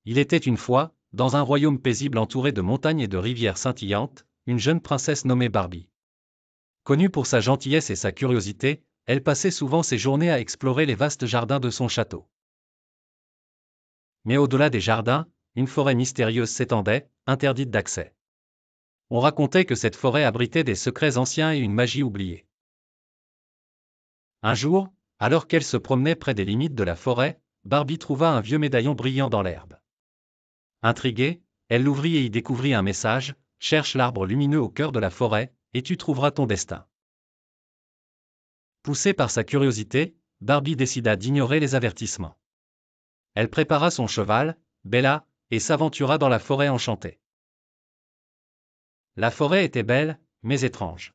Il était une fois, dans un royaume paisible entouré de montagnes et de rivières scintillantes, une jeune princesse nommée Barbie. Connue pour sa gentillesse et sa curiosité, elle passait souvent ses journées à explorer les vastes jardins de son château. Mais au-delà des jardins, une forêt mystérieuse s'étendait, interdite d'accès. On racontait que cette forêt abritait des secrets anciens et une magie oubliée. Un jour, alors qu'elle se promenait près des limites de la forêt, Barbie trouva un vieux médaillon brillant dans l'herbe. Intriguée, elle l'ouvrit et y découvrit un message: cherche l'arbre lumineux au cœur de la forêt, et tu trouveras ton destin. Poussée par sa curiosité, Barbie décida d'ignorer les avertissements. Elle prépara son cheval, Bella, et s'aventura dans la forêt enchantée. La forêt était belle, mais étrange.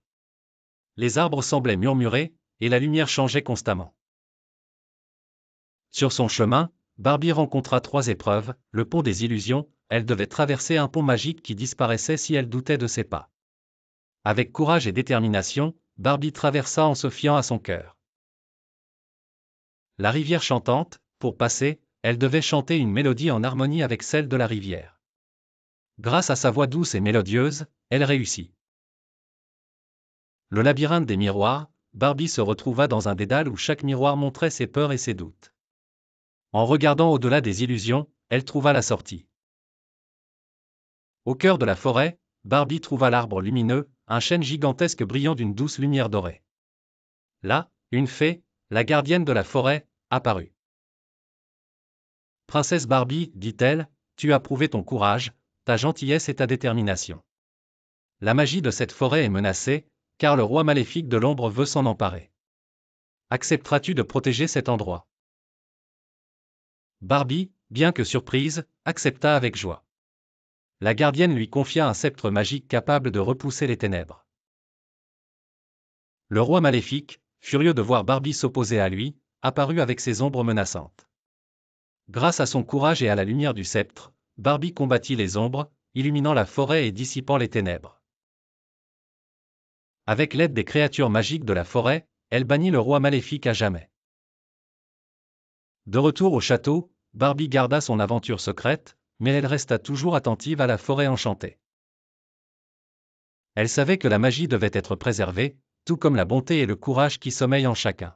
Les arbres semblaient murmurer, et la lumière changeait constamment. Sur son chemin, Barbie rencontra 3 épreuves: le pont des illusions, elle devait traverser un pont magique qui disparaissait si elle doutait de ses pas. Avec courage et détermination, Barbie traversa en se fiant à son cœur. La rivière chantante, pour passer, elle devait chanter une mélodie en harmonie avec celle de la rivière. Grâce à sa voix douce et mélodieuse, elle réussit. Le labyrinthe des miroirs, Barbie se retrouva dans un dédale où chaque miroir montrait ses peurs et ses doutes. En regardant au-delà des illusions, elle trouva la sortie. Au cœur de la forêt, Barbie trouva l'arbre lumineux, un chêne gigantesque brillant d'une douce lumière dorée. Là, une fée, la gardienne de la forêt, apparut. Princesse Barbie, dit-elle, tu as prouvé ton courage, ta gentillesse et ta détermination. La magie de cette forêt est menacée, car le roi maléfique de l'ombre veut s'en emparer. Accepteras-tu de protéger cet endroit? Barbie, bien que surprise, accepta avec joie. La gardienne lui confia un sceptre magique capable de repousser les ténèbres. Le roi maléfique, furieux de voir Barbie s'opposer à lui, apparut avec ses ombres menaçantes. Grâce à son courage et à la lumière du sceptre, Barbie combattit les ombres, illuminant la forêt et dissipant les ténèbres. Avec l'aide des créatures magiques de la forêt, elle bannit le roi maléfique à jamais. De retour au château, Barbie garda son aventure secrète, mais elle resta toujours attentive à la forêt enchantée. Elle savait que la magie devait être préservée, tout comme la bonté et le courage qui sommeillent en chacun.